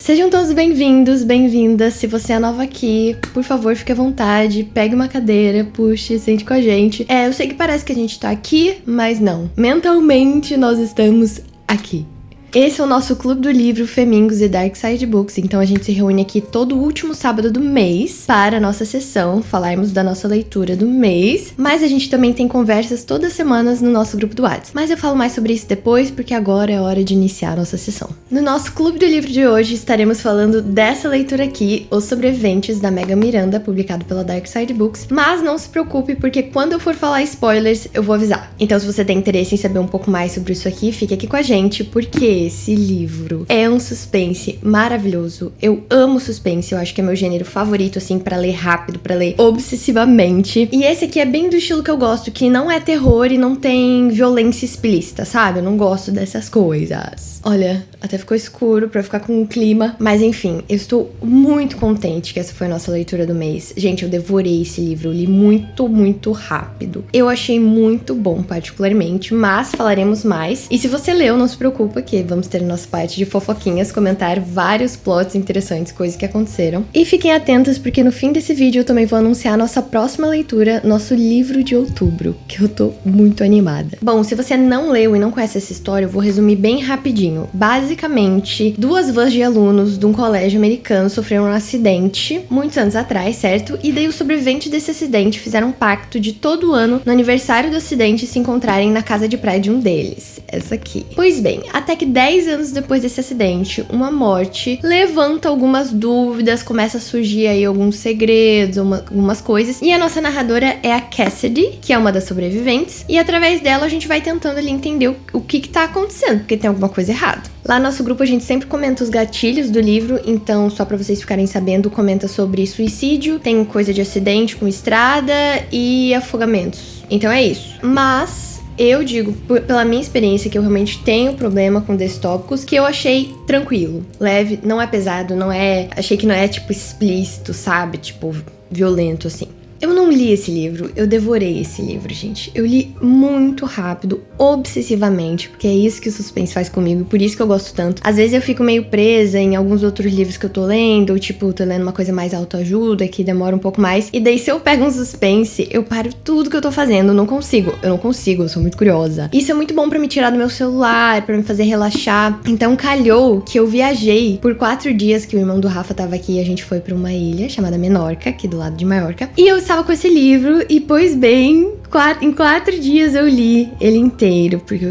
Sejam todos bem-vindos, bem-vindas. Se você é nova aqui, por favor, fique à vontade, pegue uma cadeira, puxe, sente com a gente. Eu sei que parece que a gente tá aqui, mas não. Mentalmente, nós estamos aqui. Esse é o nosso Clube do Livro, Femingos e Dark Side Books, então a gente se reúne aqui todo último sábado do mês para a nossa sessão, falarmos da nossa leitura do mês, mas a gente também tem conversas todas as semanas no nosso grupo do WhatsApp. Mas eu falo mais sobre isso depois, porque agora é hora de iniciar a nossa sessão. No nosso Clube do Livro de hoje, estaremos falando dessa leitura aqui, Os Sobreviventes, da Megan Miranda, publicado pela Dark Side Books, mas não se preocupe, porque quando eu for falar spoilers, eu vou avisar. Então se você tem interesse em saber um pouco mais sobre isso aqui, fique aqui com a gente, porque esse livro é um suspense maravilhoso. Eu amo suspense, eu acho que é meu gênero favorito, assim, pra ler rápido, pra ler obsessivamente. E esse aqui é bem do estilo que eu gosto, que não é terror e não tem violência explícita, sabe? Eu não gosto dessas coisas. Olha, até ficou escuro pra ficar com um clima. Mas enfim, eu estou muito contente que essa foi a nossa leitura do mês. Gente, eu devorei esse livro, eu li muito rápido. Eu achei muito bom, particularmente, mas falaremos mais. E se você leu, não se preocupa que vamos ter nossa parte de fofoquinhas, comentar vários plots interessantes, coisas que aconteceram. E fiquem atentos, porque no fim desse vídeo eu também vou anunciar a nossa próxima leitura, nosso livro de outubro, que eu tô muito animada. Bom, se você não leu e não conhece essa história, eu vou resumir bem rapidinho. Basicamente, duas vans de alunos de um colégio americano sofreram um acidente muitos anos atrás, certo? E daí os sobreviventes desse acidente fizeram um pacto de todo ano, no aniversário do acidente, se encontrarem na casa de praia de um deles. Essa aqui. Pois bem, até que 10 anos depois desse acidente, uma morte levanta algumas dúvidas, começa a surgir aí alguns segredos, algumas coisas. E a nossa narradora é a Cassidy, que é uma das sobreviventes, e através dela a gente vai tentando ali entender o que tá acontecendo, porque tem alguma coisa errada. Lá no nosso grupo a gente sempre comenta os gatilhos do livro, então só pra vocês ficarem sabendo, comenta sobre suicídio, tem coisa de acidente com estrada e afogamentos. Então é isso. Mas eu digo, pela minha experiência, que eu realmente tenho problema com desses tópicos, que eu achei tranquilo, leve, não é pesado, achei que não é, tipo, explícito, sabe? Tipo, violento, assim. Eu não li esse livro, eu devorei esse livro, gente. Eu li muito rápido, obsessivamente, porque é isso que o suspense faz comigo, por isso que eu gosto tanto. Às vezes eu fico meio presa em alguns outros livros que eu tô lendo, ou tipo, tô lendo uma coisa mais autoajuda, que demora um pouco mais. E daí se eu pego um suspense, eu paro tudo que eu tô fazendo, eu não consigo, eu sou muito curiosa. Isso é muito bom pra me tirar do meu celular, pra me fazer relaxar. Então calhou que eu viajei por 4 dias, que o irmão do Rafa tava aqui, e a gente foi pra uma ilha chamada Menorca, aqui do lado de Maiorca. E eu estava com esse livro e, pois bem, em 4 dias eu li ele inteiro, porque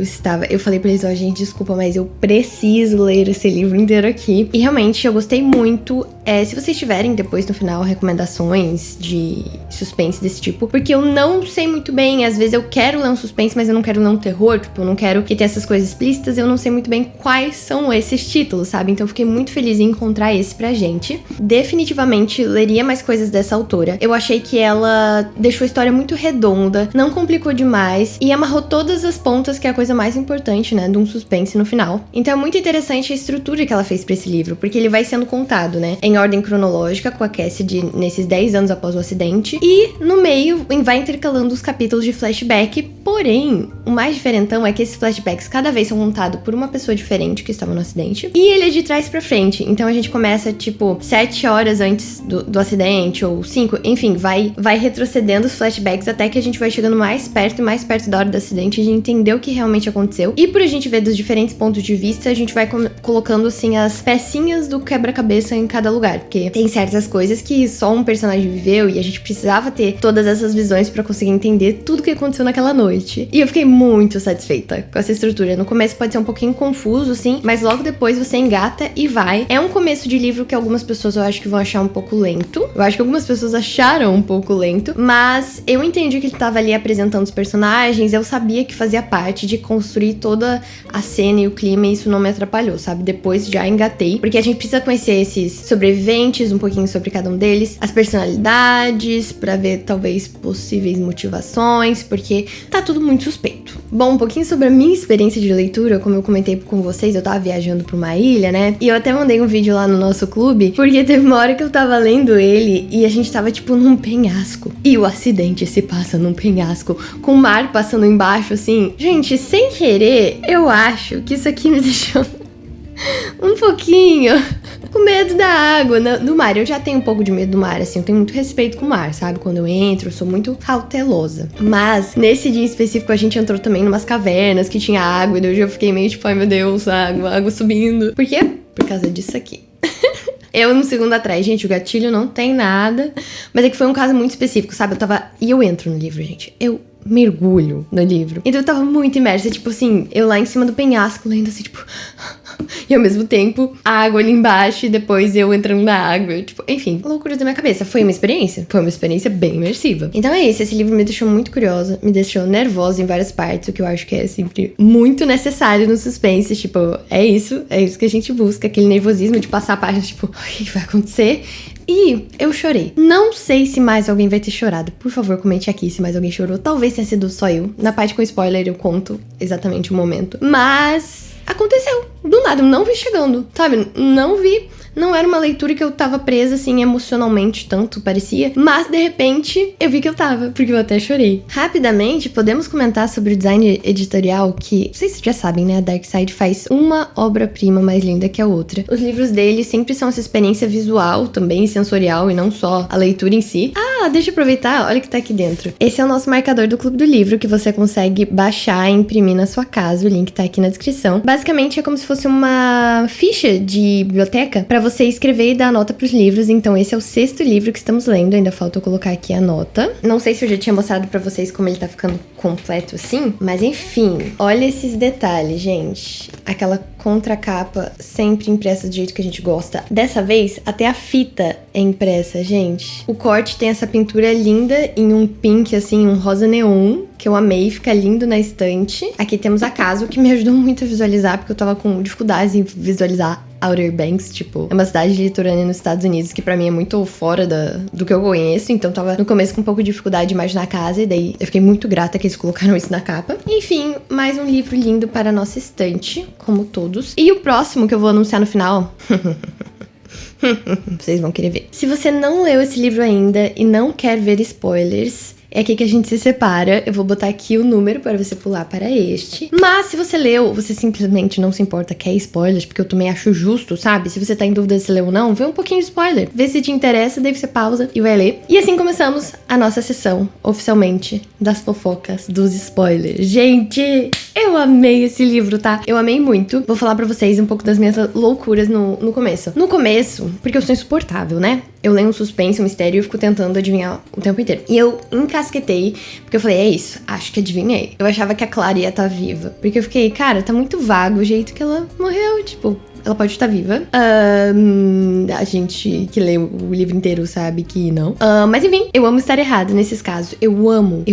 eu falei pra eles, gente, desculpa, mas eu preciso ler esse livro inteiro aqui. E realmente eu gostei muito. Se vocês tiverem depois no final recomendações de suspense desse tipo, porque eu não sei muito bem, às vezes eu quero ler um suspense, mas eu não quero ler um terror, tipo, eu não quero que tenha essas coisas explícitas, eu não sei muito bem quais são esses títulos, sabe? Então eu fiquei muito feliz em encontrar esse pra gente. Definitivamente leria mais coisas dessa autora. Eu achei que ela deixou a história muito redonda, não complicou demais e amarrou todas as pontas, que é a coisa mais importante, né, de um suspense no final. Então é muito interessante a estrutura que ela fez pra esse livro, porque ele vai sendo contado, né, em ordem cronológica, com a Cassidy nesses 10 anos após o acidente, e no meio vai intercalando os capítulos de flashback. Porém, o mais diferentão é que esses flashbacks cada vez são contados por uma pessoa diferente que estava no acidente, e ele é de trás pra frente. Então a gente começa, tipo, 7 horas antes do acidente, ou 5, enfim, vai retrocedendo os flashbacks até que a gente vai chegando mais perto e mais perto da hora do acidente, de entender o que realmente aconteceu. E por a gente ver dos diferentes pontos de vista, a gente vai colocando, assim, as pecinhas do quebra-cabeça em cada lugar, porque tem certas coisas que só um personagem viveu e a gente precisava ter todas essas visões pra conseguir entender tudo que aconteceu naquela noite. E eu fiquei muito satisfeita com essa estrutura. No começo pode ser um pouquinho confuso, assim, mas logo depois você engata e vai. É um começo de livro que algumas pessoas eu acho que vão achar um pouco lento. Eu acho que algumas pessoas acharam um pouco lento, mas eu entendi que ele tava ali apresentando os personagens, eu sabia que fazia parte de construir toda a cena e o clima, e isso não me atrapalhou, sabe? Depois já engatei, porque a gente precisa conhecer esses sobreviventes, um pouquinho sobre cada um deles, as personalidades, pra ver talvez possíveis motivações, porque tá tudo muito suspeito. Bom, um pouquinho sobre a minha experiência de leitura, como eu comentei com vocês, eu tava viajando pra uma ilha, né? E eu até mandei um vídeo lá no nosso clube, porque teve uma hora que eu tava lendo ele e a gente tava, tipo, num penhasco. E o acidente se passa num penhasco, com o mar passando embaixo, assim. Gente, sem querer, eu acho que isso aqui me deixou um pouquinho Com medo da água, do mar. Eu já tenho um pouco de medo do mar, assim. Eu tenho muito respeito com o mar, sabe? Quando eu entro, eu sou muito cautelosa. Mas, nesse dia em específico, a gente entrou também numas cavernas que tinha água. E daí eu fiquei meio tipo, ai meu Deus, água subindo. Por quê? Por causa disso aqui. Eu no segundo atrás, gente, o gatilho não tem nada. Mas é que foi um caso muito específico, sabe? E eu entro no livro, gente. Eu mergulho no livro. Então eu tava muito imersa, tipo assim, eu lá em cima do penhasco, lendo assim, tipo... E ao mesmo tempo, a água ali embaixo e depois eu entrando na água. Tipo, enfim, loucura da minha cabeça. Foi uma experiência bem imersiva. Então é isso, esse livro me deixou muito curiosa, me deixou nervosa em várias partes, o que eu acho que é sempre muito necessário no suspense. Tipo, é isso que a gente busca, aquele nervosismo de passar a página, tipo, o que vai acontecer? E eu chorei. Não sei se mais alguém vai ter chorado. Por favor, comente aqui se mais alguém chorou. Talvez tenha sido só eu. Na parte com spoiler eu conto exatamente o momento. Mas aconteceu. Do nada, eu não vi chegando, sabe? Não vi. Não era uma leitura que eu tava presa, assim, emocionalmente, tanto parecia. Mas, de repente, eu vi que eu tava, porque eu até chorei. Rapidamente, podemos comentar sobre o design editorial, que, vocês já sabem, né? A Darkside faz uma obra-prima mais linda que a outra. Os livros dele sempre são essa experiência visual, também sensorial, e não só a leitura em si. Ah, deixa eu aproveitar, olha o que tá aqui dentro. Esse é o nosso marcador do Clube do Livro, que você consegue baixar e imprimir na sua casa. O link tá aqui na descrição. Basicamente, é como se fosse uma ficha de biblioteca pra você escrever e dar nota pros livros. Então esse é o 6º livro que estamos lendo, ainda falta eu colocar aqui a nota. Não sei se eu já tinha mostrado pra vocês como ele tá ficando completo assim, mas enfim, olha esses detalhes, gente. Aquela contracapa sempre impressa do jeito que a gente gosta. Dessa vez, até a fita é impressa, gente. O corte tem essa pintura linda em um pink, assim, um rosa neon, que eu amei, fica lindo na estante. Aqui temos a casa, o que me ajudou muito a visualizar, porque eu tava com dificuldades em visualizar Outer Banks, tipo, é uma cidade litorânea nos Estados Unidos que pra mim é muito fora do que eu conheço, então tava no começo com um pouco de dificuldade de imaginar a casa, e daí eu fiquei muito grata que eles colocaram isso na capa. Enfim, mais um livro lindo para a nossa estante, como todos. E o próximo que eu vou anunciar no final... Vocês vão querer ver. Se você não leu esse livro ainda e não quer ver spoilers... É aqui que a gente se separa. Eu vou botar aqui o número para você pular para este. Mas se você leu, você simplesmente não se importa, quer spoilers, porque eu também acho justo, sabe? Se você tá em dúvida se leu ou não, vê um pouquinho de spoiler. Vê se te interessa, daí você pausa e vai ler. E assim começamos a nossa sessão, oficialmente, das fofocas, dos spoilers. Gente, eu amei esse livro, tá? Eu amei muito. Vou falar pra vocês um pouco das minhas loucuras no começo. No começo, porque eu sou insuportável, né? Eu leio um suspense, um mistério e eu fico tentando adivinhar o tempo inteiro. E eu encasquetei, porque eu falei, é isso, acho que adivinhei. Eu achava que a Clara ia estar viva. Porque eu fiquei, cara, tá muito vago o jeito que ela morreu, tipo... Ela pode estar viva. A gente que lê o livro inteiro sabe que não. Mas enfim, eu amo estar errada nesses casos. Eu amo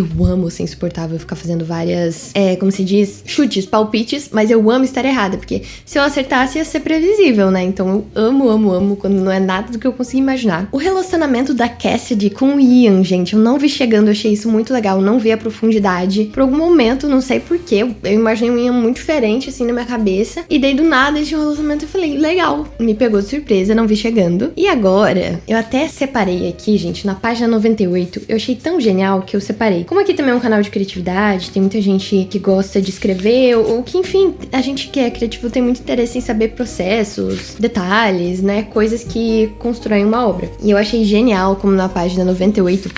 ser insuportável, ficar fazendo várias, como se diz, chutes, palpites. Mas eu amo estar errada, porque se eu acertasse ia ser previsível, né? Então eu amo quando não é nada do que eu consigo imaginar. O relacionamento da Cassidy com o Ian, gente, eu não vi chegando, eu achei isso muito legal. Não vi a profundidade. Por algum momento, não sei porquê, eu imaginei um Ian muito diferente, assim, na minha cabeça. E daí do nada esse relacionamento eu falei, legal, me pegou de surpresa, não vi chegando. E agora, eu até separei aqui, gente, na página 98, eu achei tão genial que eu separei. Como aqui também é um canal de criatividade, tem muita gente que gosta de escrever, ou que, enfim, a gente que é criativo tem muito interesse em saber processos, detalhes, né, coisas que constroem uma obra. E eu achei genial como na página 98,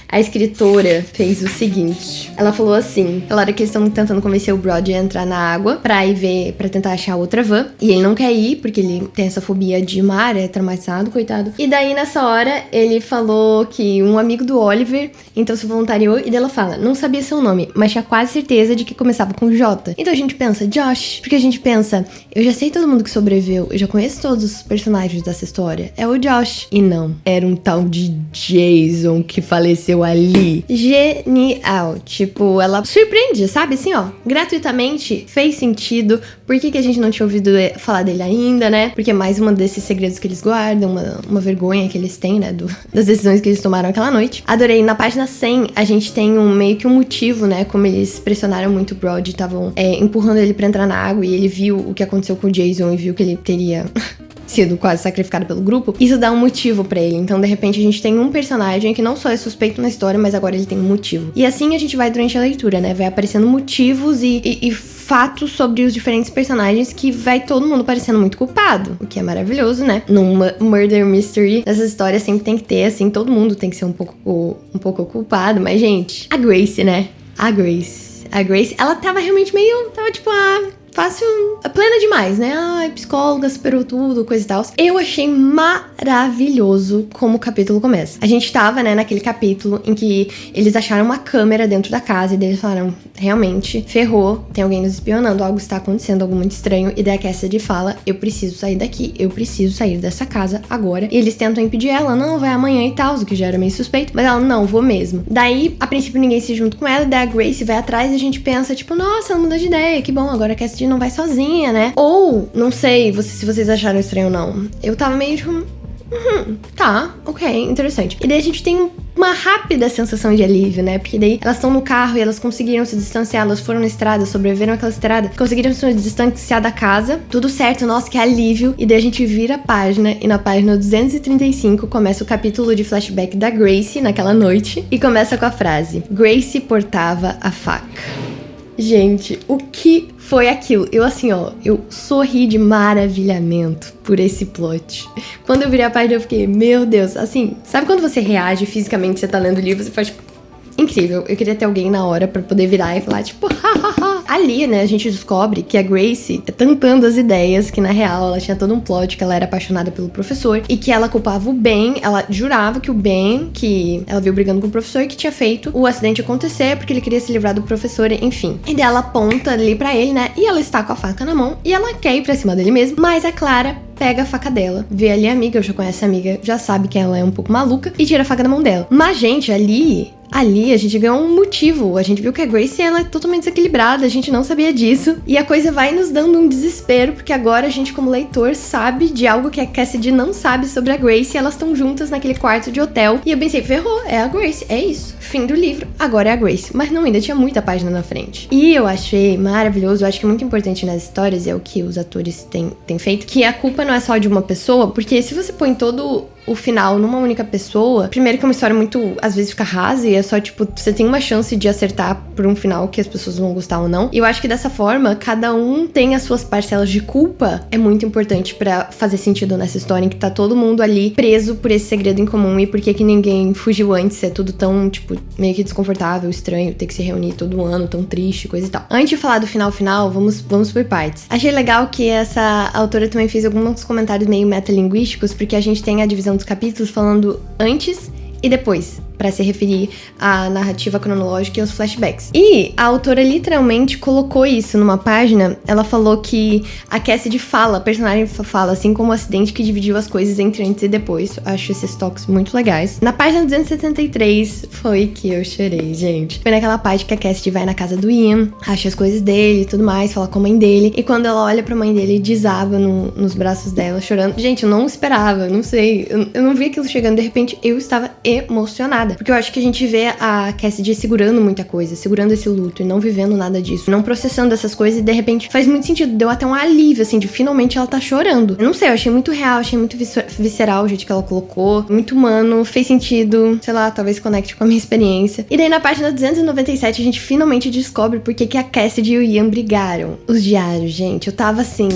a escritora fez o seguinte. Ela falou assim, na hora que eles estão tentando convencer o Brody a entrar na água pra ir ver, pra tentar achar outra van. E ele não quer ir, porque ele tem essa fobia de mar, é traumatizado, coitado. E daí, nessa hora, ele falou que um amigo do Oliver, então se voluntariou. E daí ela fala, não sabia seu nome, mas tinha quase certeza de que começava com J. Então a gente pensa, Josh. Porque a gente pensa, eu já sei todo mundo que sobreviveu, eu já conheço todos os personagens dessa história. É o Josh. E não, era um tal de Jason que faleceu ali. Genial. Tipo, ela surpreende, sabe? Assim, ó, gratuitamente fez sentido. Por que a gente não tinha ouvido falar dele ainda, né? Porque é mais uma desses segredos que eles guardam, uma vergonha que eles têm, né? Das decisões que eles tomaram aquela noite. Adorei. Na página 100, a gente tem meio que um motivo, né? Como eles pressionaram muito o Brody, estavam empurrando ele pra entrar na água e ele viu o que aconteceu com o Jason e viu que ele teria... sido quase sacrificado pelo grupo, isso dá um motivo pra ele. Então, de repente, a gente tem um personagem que não só é suspeito na história, mas agora ele tem um motivo. E assim a gente vai durante a leitura, né? Vai aparecendo motivos e fatos sobre os diferentes personagens que vai todo mundo parecendo muito culpado, o que é maravilhoso, né? Num murder mystery, nessas histórias sempre tem que ter, assim, todo mundo tem que ser um pouco culpado, mas, gente, a Grace, né? A Grace, ela tava realmente tava tipo, fácil, plena demais, né? Ai, psicóloga, superou tudo, coisa e tal. Eu achei maravilhoso como o capítulo começa. A gente tava, né, naquele capítulo em que eles acharam uma câmera dentro da casa e daí eles falaram, realmente, ferrou, tem alguém nos espionando, algo está acontecendo, algo muito estranho. E daí a Cassidy fala, eu preciso sair daqui, eu preciso sair dessa casa agora. E eles tentam impedir ela, não, vai amanhã e tal, o que já era meio suspeito. Mas ela, não, vou mesmo. Daí, a princípio, ninguém se junta com ela, daí a Grace vai atrás e a gente pensa, tipo, nossa, ela mudou de ideia, que bom, agora a Cassidy não vai sozinha, né? Ou, não sei se vocês acharam estranho ou não. Eu tava meio tipo, tá, ok, interessante. E daí a gente tem uma rápida sensação de alívio, né? Porque daí elas estão no carro e elas conseguiram se distanciar, elas foram na estrada, sobreviveram àquela estrada, conseguiram se distanciar da casa, tudo certo, nossa, que alívio. E daí a gente vira a página e na página 235 começa o capítulo de flashback da Grace naquela noite e começa com a frase: Grace portava a faca. Gente, o que foi aquilo? Eu assim, eu sorri de maravilhamento por esse plot. Quando eu virei a página eu fiquei, meu Deus, assim, sabe quando você reage fisicamente, você tá lendo o livro, você faz tipo, incrível, eu queria ter alguém na hora pra poder virar e falar tipo, hahaha. Ali, né, a gente descobre que a Grace é tentando as ideias, que na real ela tinha todo um plot, que ela era apaixonada pelo professor e que ela culpava o Ben, ela jurava que o Ben, que ela viu brigando com o professor, que tinha feito o acidente acontecer porque ele queria se livrar do professor, enfim. E daí ela aponta ali pra ele, né, e ela está com a faca na mão e ela quer ir pra cima dele mesmo, mas a Clara pega a faca dela, vê ali a amiga, já conhece a amiga, já sabe que ela é um pouco maluca e tira a faca da mão dela. Mas, gente, ali a gente ganhou um motivo. A gente viu que a Grace, ela é totalmente desequilibrada, a gente não sabia disso. E a coisa vai nos dando um desespero, porque agora a gente, como leitor, sabe de algo que a Cassidy não sabe sobre a Grace. E elas estão juntas naquele quarto de hotel. E eu pensei, ferrou, é a Grace, é isso. Fim do livro, agora é a Grace. Mas não, ainda tinha muita página na frente. E eu achei maravilhoso, eu acho que é muito importante nas histórias, é o que os atores têm feito, que a culpa não é só de uma pessoa, porque se você põe todo o final numa única pessoa, primeiro que é uma história muito, às vezes fica rasa e é só, tipo, você tem uma chance de acertar por um final que as pessoas vão gostar ou não. E eu acho que dessa forma, cada um tem as suas parcelas de culpa. É muito importante pra fazer sentido nessa história, em que tá todo mundo ali preso por esse segredo em comum e por que ninguém fugiu antes. É tudo tão, tipo, meio que desconfortável, estranho, ter que se reunir todo ano, tão triste, coisa e tal. Antes de falar do final, vamos por partes. Achei legal que essa autora também fez alguns comentários meio metalinguísticos, porque a gente tem a divisão dos capítulos falando antes e depois, pra se referir à narrativa cronológica e aos flashbacks. E a autora literalmente colocou isso numa página. Ela falou que a Cassidy fala, a personagem fala, assim como o acidente que dividiu as coisas entre antes e depois. Acho esses toques muito legais. Na página 273 foi que eu chorei, gente. Foi naquela parte que a Cassidy vai na casa do Ian, acha as coisas dele e tudo mais, fala com a mãe dele. E quando ela olha pra mãe dele, desaba nos braços dela, chorando. Gente, eu não esperava, não sei. Eu não vi aquilo chegando. De repente, eu estava emocionada. Porque eu acho que a gente vê a Cassidy segurando muita coisa, segurando esse luto e não vivendo nada disso, não processando essas coisas e de repente faz muito sentido, deu até um alívio, assim, de finalmente ela tá chorando. Eu não sei, eu achei muito real, achei muito visceral o jeito que ela colocou, muito humano, fez sentido, sei lá, talvez conecte com a minha experiência. E daí na página 297 a gente finalmente descobre por que a Cassidy e o Ian brigaram. Os diários, gente, eu tava assim,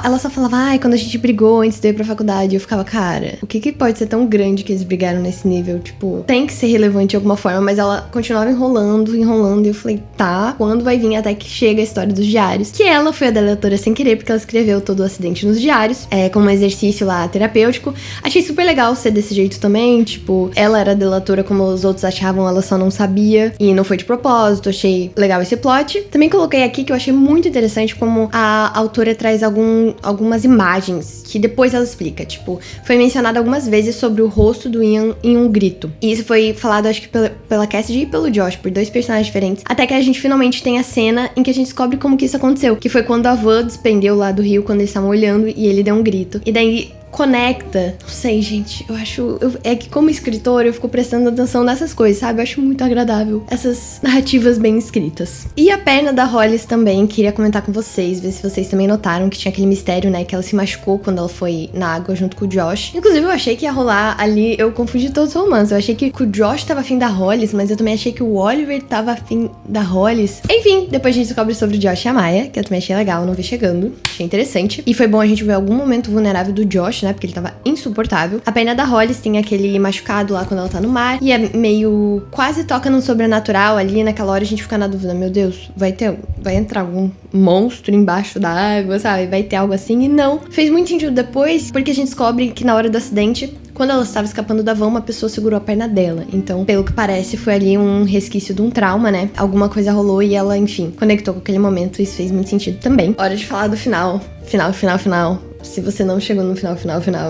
ela só falava, ai, quando a gente brigou antes de ir pra faculdade, eu ficava, cara, o que pode ser tão grande que eles brigaram nesse nível? Tipo, tem que ser relevante de alguma forma, mas ela continuava enrolando, e eu falei, tá, quando vai vir? Até que chega a história dos diários, que ela foi a delatora sem querer, porque ela escreveu todo o acidente nos diários, como um exercício lá terapêutico. Achei super legal ser desse jeito também, tipo, ela era delatora como os outros achavam, ela só não sabia, e não foi de propósito, achei legal esse plot. Também coloquei aqui que eu achei muito interessante como a autora traz algumas imagens, que depois ela explica, tipo, foi mencionado algumas vezes sobre o rosto do Ian em um grito, e isso foi falado, acho que pela Cassidy e pelo Josh, por dois personagens diferentes, até que a gente finalmente tem a cena em que a gente descobre como que isso aconteceu, que foi quando a van despendeu lá do rio, quando eles estavam olhando, e ele deu um grito. E daí conecta. Não sei, gente, eu acho... é que como escritora eu fico prestando atenção nessas coisas, sabe? Eu acho muito agradável essas narrativas bem escritas. E a perna da Hollis também, queria comentar com vocês, ver se vocês também notaram que tinha aquele mistério, né? Que ela se machucou quando ela foi na água junto com o Josh. Inclusive, eu achei que ia rolar ali... Eu confundi todos os romances. Eu achei que o Josh tava afim da Hollis, mas eu também achei que o Oliver tava afim da Hollis. Enfim, depois a gente descobre sobre o Josh e a Maya, que eu também achei legal, não vi chegando. Achei interessante. E foi bom a gente ver algum momento vulnerável do Josh, né? Porque ele tava insuportável. A perna da Hollis tem aquele machucado lá quando ela tá no mar. E é meio... quase toca num sobrenatural ali. Naquela hora a gente fica na dúvida. Meu Deus, vai entrar algum monstro embaixo da água, sabe? Vai ter algo assim. E não. Fez muito sentido depois, porque a gente descobre que na hora do acidente... Quando ela estava escapando da van, uma pessoa segurou a perna dela. Então, pelo que parece, foi ali um resquício de um trauma, né? Alguma coisa rolou e ela, enfim, conectou com aquele momento. Isso fez muito sentido também. Hora de falar do final. Final. Se você não chegou no final,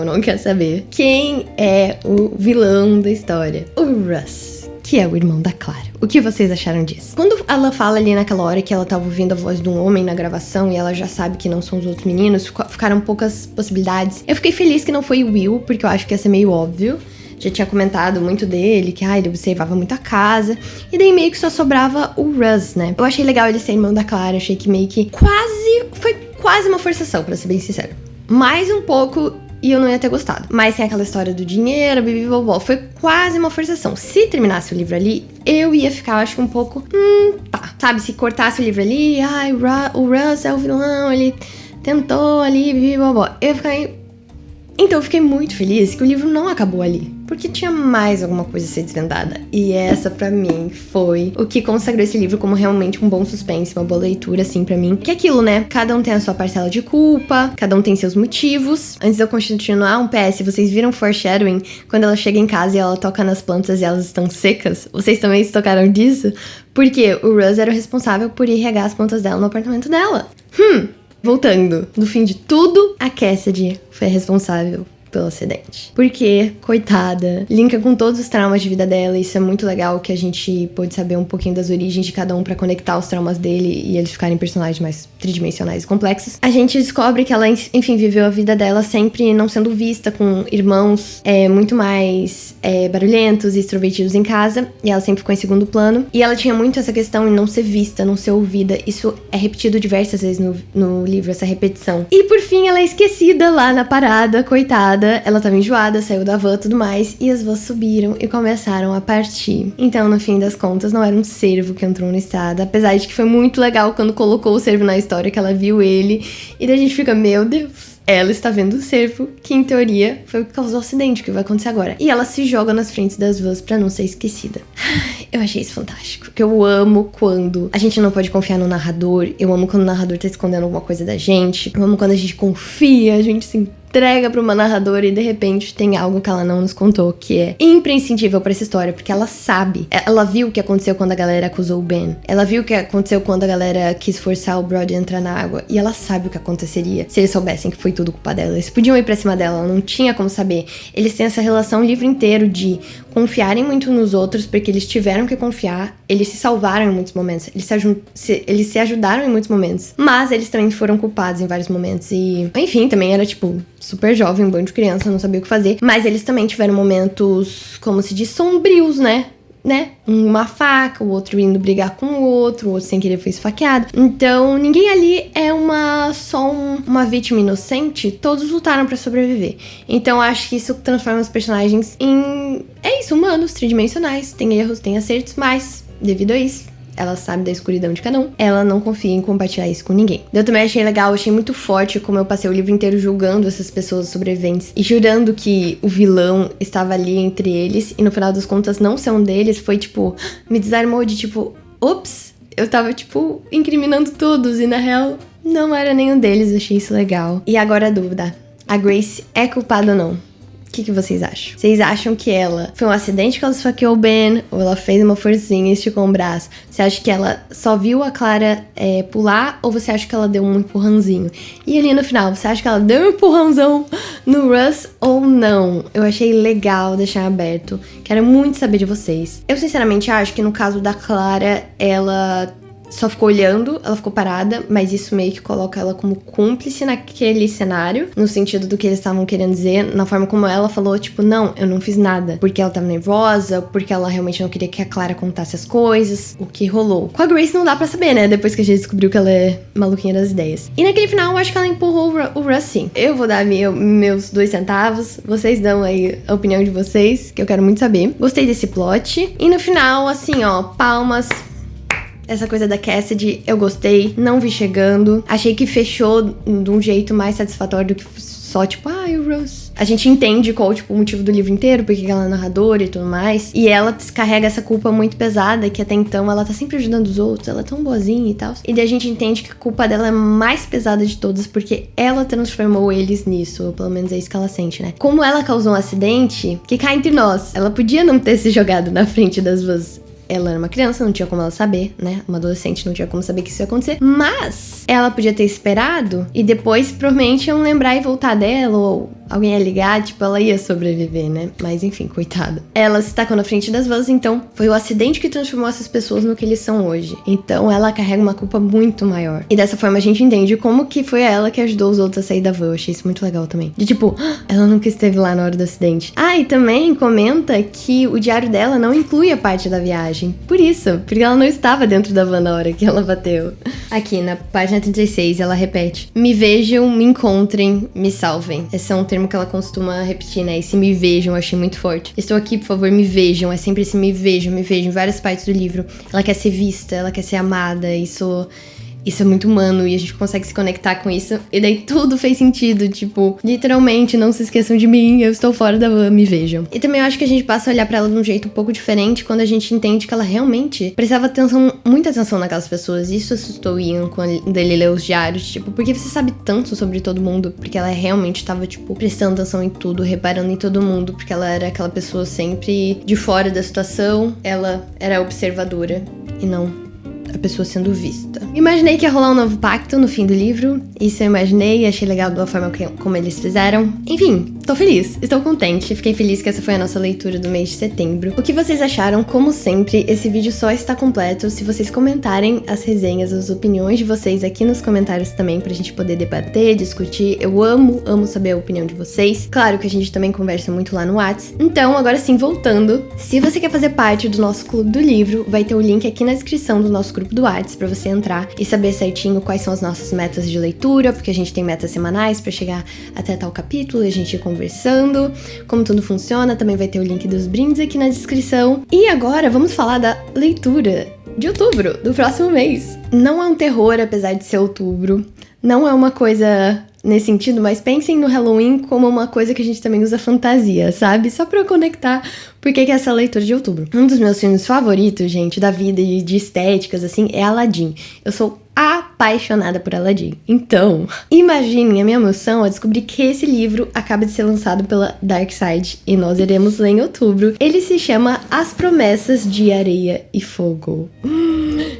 não quer saber. Quem é o vilão da história? O Russ, que é o irmão da Clara. O que vocês acharam disso? Quando ela fala ali naquela hora que ela tava ouvindo a voz de um homem na gravação e ela já sabe que não são os outros meninos, ficaram poucas possibilidades. Eu fiquei feliz que não foi o Will, porque eu acho que ia ser meio óbvio. Já tinha comentado muito dele, que ele observava muito a casa. E daí meio que só sobrava o Russ, né? Eu achei legal ele ser irmão da Clara, achei que meio que foi quase uma forçação, pra ser bem sincero. Mais um pouco... e eu não ia ter gostado. Mas tem aquela história do dinheiro, bibibobó. Foi quase uma forçação. Se terminasse o livro ali, eu ia ficar, acho que um pouco... tá. Sabe, se cortasse o livro ali... o Russ é o vilão, ele tentou ali, bibibobó. Eu ia ficar... Então eu fiquei muito feliz que o livro não acabou ali. Porque tinha mais alguma coisa a ser desvendada. E essa, pra mim, foi o que consagrou esse livro como realmente um bom suspense, uma boa leitura, assim, pra mim. Que é aquilo, né? Cada um tem a sua parcela de culpa, cada um tem seus motivos. Antes de eu continuar, um PS, vocês viram foreshadowing? Quando ela chega em casa e ela toca nas plantas e elas estão secas? Vocês também se tocaram disso? Porque o Russ era o responsável por ir regar as plantas dela no apartamento dela. Voltando, no fim de tudo, a Cassidy foi a responsável pelo acidente. Porque, coitada, linka com todos os traumas de vida dela. Isso é muito legal, que a gente pôde saber um pouquinho das origens de cada um pra conectar os traumas dele e eles ficarem personagens mais tridimensionais e complexos. A gente descobre que ela, enfim, viveu a vida dela sempre não sendo vista, com irmãos muito mais barulhentos e extrovertidos em casa, e ela sempre ficou em segundo plano. E ela tinha muito essa questão em não ser vista, não ser ouvida. Isso é repetido diversas vezes no livro, essa repetição. E por fim, ela é esquecida lá na parada, coitada. Ela tava enjoada, saiu da van e tudo mais, e as vans subiram e começaram a partir. Então, no fim das contas, não era um cervo que entrou na estrada, apesar de que foi muito legal quando colocou o cervo na história, que ela viu ele, e daí a gente fica, meu Deus, ela está vendo o cervo, que em teoria foi o que causou o acidente, que vai acontecer agora. E ela se joga nas frentes das vans pra não ser esquecida. Eu achei isso fantástico, porque eu amo quando a gente não pode confiar no narrador, eu amo quando o narrador tá escondendo alguma coisa da gente, eu amo quando a gente confia, a gente se entrega pra uma narradora e de repente tem algo que ela não nos contou, que é imprescindível pra essa história, porque ela sabe, ela viu o que aconteceu quando a galera acusou o Ben, ela viu o que aconteceu quando a galera quis forçar o Brody a entrar na água, e ela sabe o que aconteceria se eles soubessem que foi tudo culpa dela. Eles podiam ir pra cima dela, ela não tinha como saber. Eles têm essa relação o livro inteiro de confiarem muito nos outros, porque eles tiveram que confiar, eles se salvaram em muitos momentos, eles se ajudaram em muitos momentos, mas eles também foram culpados em vários momentos, e enfim, também era tipo super jovem, um bando de criança, não sabia o que fazer, mas eles também tiveram momentos, como se diz, sombrios, né? Uma faca, o outro indo brigar com o outro sem querer foi esfaqueado. Então, ninguém ali é só uma vítima inocente, todos lutaram pra sobreviver. Então, acho que isso transforma os personagens em... humanos, tridimensionais. Tem erros, tem acertos, mas, devido a isso, ela sabe da escuridão de cada um, ela não confia em compartilhar isso com ninguém. Eu também achei legal, achei muito forte como eu passei o livro inteiro julgando essas pessoas sobreviventes e jurando que o vilão estava ali entre eles, e no final das contas não ser um deles foi tipo, me desarmou de tipo, ops, eu tava tipo incriminando todos e na real não era nenhum deles. Achei isso legal. E agora a dúvida, a Grace é culpada ou não? O que vocês acham? Vocês acham que ela foi um acidente que ela esfaqueou o Ben? Ou ela fez uma forcinha e esticou um braço? Você acha que ela só viu a Clara pular? Ou você acha que ela deu um empurrãozinho? E ali no final, você acha que ela deu um empurrãozão no Russ ou não? Eu achei legal deixar aberto. Quero muito saber de vocês. Eu sinceramente acho que no caso da Clara, ela só ficou olhando, ela ficou parada, mas isso meio que coloca ela como cúmplice naquele cenário, no sentido do que eles estavam querendo dizer, na forma como ela falou, tipo, não, eu não fiz nada, porque ela tava nervosa, porque ela realmente não queria que a Clara contasse as coisas, o que rolou. Com a Grace não dá pra saber, né, depois que a gente descobriu que ela é maluquinha das ideias. E naquele final, eu acho que ela empurrou o Russ, sim. Eu vou dar meus 2 centavos, vocês dão aí a opinião de vocês, que eu quero muito saber. Gostei desse plot. E no final, assim, ó, palmas. Essa coisa da Cassidy, eu gostei, não vi chegando. Achei que fechou de um jeito mais satisfatório do que só, tipo, o Rose. A gente entende qual, tipo, o motivo do livro inteiro, porque ela é narradora e tudo mais. E ela descarrega essa culpa muito pesada, que até então ela tá sempre ajudando os outros, ela é tão boazinha e tal. E daí a gente entende que a culpa dela é mais pesada de todas, porque ela transformou eles nisso, ou pelo menos é isso que ela sente, né? Como ela causou um acidente, que cá entre nós, ela podia não ter se jogado na frente das duas. Ela era uma criança, não tinha como ela saber, né? Uma adolescente não tinha como saber que isso ia acontecer. Mas ela podia ter esperado e depois provavelmente iam lembrar e voltar dela, ou alguém ia ligar, tipo, ela ia sobreviver, né? Mas enfim, coitada. Ela se tacou na frente das vans, então foi o acidente que transformou essas pessoas no que eles são hoje. Então ela carrega uma culpa muito maior. E dessa forma a gente entende como que foi ela que ajudou os outros a sair da van. Eu achei isso muito legal também. De tipo, ela nunca esteve lá na hora do acidente. E também comenta que o diário dela não inclui a parte da viagem. Por isso, porque ela não estava dentro da van na hora que ela bateu. Aqui na página 36 ela repete: me vejam, me encontrem, me salvem. Esse é um termo que ela costuma repetir, né? Esse me vejam, eu achei muito forte. Estou aqui, por favor, me vejam. É sempre esse me vejam em várias partes do livro. Ela quer ser vista, ela quer ser amada. Isso é muito humano e a gente consegue se conectar com isso. E daí tudo fez sentido, tipo, literalmente, não se esqueçam de mim, eu estou fora da van, me vejam. E também eu acho que a gente passa a olhar pra ela de um jeito um pouco diferente quando a gente entende que ela realmente prestava atenção, muita atenção naquelas pessoas. Isso assustou o Ian quando ele leu os diários, tipo, porque você sabe tanto sobre todo mundo, porque ela realmente tava, tipo, prestando atenção em tudo, reparando em todo mundo, porque ela era aquela pessoa sempre de fora da situação, ela era observadora e não a pessoa sendo vista. Imaginei que ia rolar um novo pacto no fim do livro. Isso eu imaginei e achei legal da forma como eles fizeram. Enfim, tô feliz, estou contente. Fiquei feliz que essa foi a nossa leitura do mês de setembro. O que vocês acharam? Como sempre, esse vídeo só está completo se vocês comentarem as resenhas, as opiniões de vocês aqui nos comentários também, pra gente poder debater, discutir. Eu amo saber a opinião de vocês. Claro que a gente também conversa muito lá no Whats. Então, agora sim, voltando. Se você quer fazer parte do nosso clube do livro, vai ter o link aqui na descrição do nosso grupo do Whats pra você entrar e saber certinho quais são as nossas metas de leitura, porque a gente tem metas semanais pra chegar até tal capítulo e a gente ir conversando, como tudo funciona. Também vai ter o link dos brindes aqui na descrição. E agora vamos falar da leitura de outubro, do próximo mês. Não é um terror, apesar de ser outubro. Não é uma coisa nesse sentido, mas pensem no Halloween como uma coisa que a gente também usa fantasia, sabe? Só pra eu conectar porque que é essa leitura de outubro. Um dos meus filmes favoritos, gente, da vida e de estéticas, assim, é Aladdin. Eu sou apaixonada por Aladdin. Então, imaginem a minha emoção ao descobrir que esse livro acaba de ser lançado pela Dark Side e nós iremos ler em outubro. Ele se chama As Promessas de Areia e Fogo.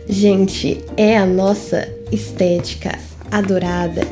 Gente, é a nossa estética adorada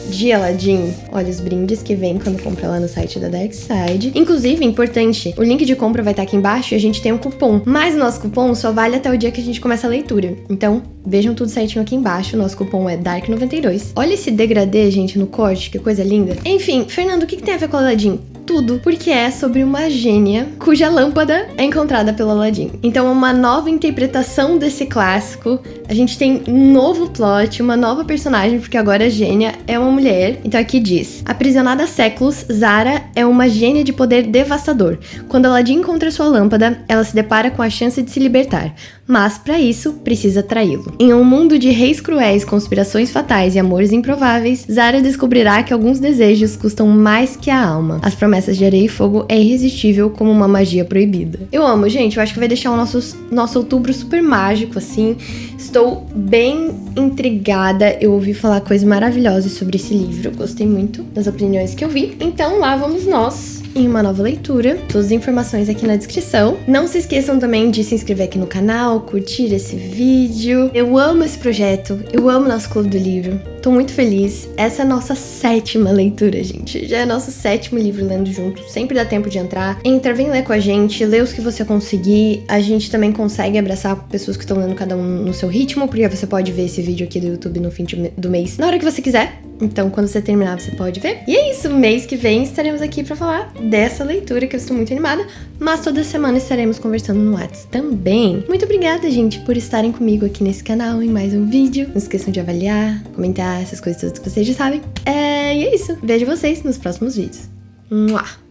de Aladdin. Olha os brindes que vem quando compra lá no site da Dark Side. Inclusive, importante, o link de compra vai estar aqui embaixo e a gente tem um cupom. Mas o nosso cupom só vale até o dia que a gente começa a leitura. Então, vejam tudo certinho aqui embaixo. O nosso cupom é DARK92. Olha esse degradê, gente, no corte, que coisa linda. Enfim, Fernando, o que tem a ver com Aladdin? Tudo, porque é sobre uma gênia cuja lâmpada é encontrada pelo Aladdin. Então é uma nova interpretação desse clássico. A gente tem um novo plot, uma nova personagem, porque agora a gênia é uma mulher. Então aqui diz: aprisionada há séculos, Zara é uma gênia de poder devastador. Quando Aladdin encontra sua lâmpada, ela se depara com a chance de se libertar. Mas, para isso, precisa traí-lo. Em um mundo de reis cruéis, conspirações fatais e amores improváveis, Zara descobrirá que alguns desejos custam mais que a alma. As Promessas de Areia e Fogo é irresistível como uma magia proibida. Eu amo, gente. Eu acho que vai deixar o nosso outubro super mágico, assim. Estou bem intrigada. Eu ouvi falar coisas maravilhosas sobre esse livro. Gostei muito das opiniões que eu vi. Então, lá vamos nós em uma nova leitura. Todas as informações aqui na descrição. Não se esqueçam também de se inscrever aqui no canal, curtir esse vídeo. Eu amo esse projeto, eu amo nosso clube do livro. tô muito feliz. Essa é a nossa 7ª leitura, gente. Já é nosso 7º livro lendo junto. Sempre dá tempo de entrar. Entra, vem ler com a gente, lê os que você conseguir. A gente também consegue abraçar pessoas que estão lendo cada um no seu ritmo, porque você pode ver esse vídeo aqui do YouTube no fim do mês, na hora que você quiser. Então, quando você terminar, você pode ver. E é isso, mês que vem estaremos aqui pra falar dessa leitura, que eu estou muito animada. Mas toda semana estaremos conversando no WhatsApp também. Muito obrigada, gente, por estarem comigo aqui nesse canal em mais um vídeo. Não esqueçam de avaliar, comentar, essas coisas todas que vocês já sabem. E é isso. Vejo vocês nos próximos vídeos. Mua!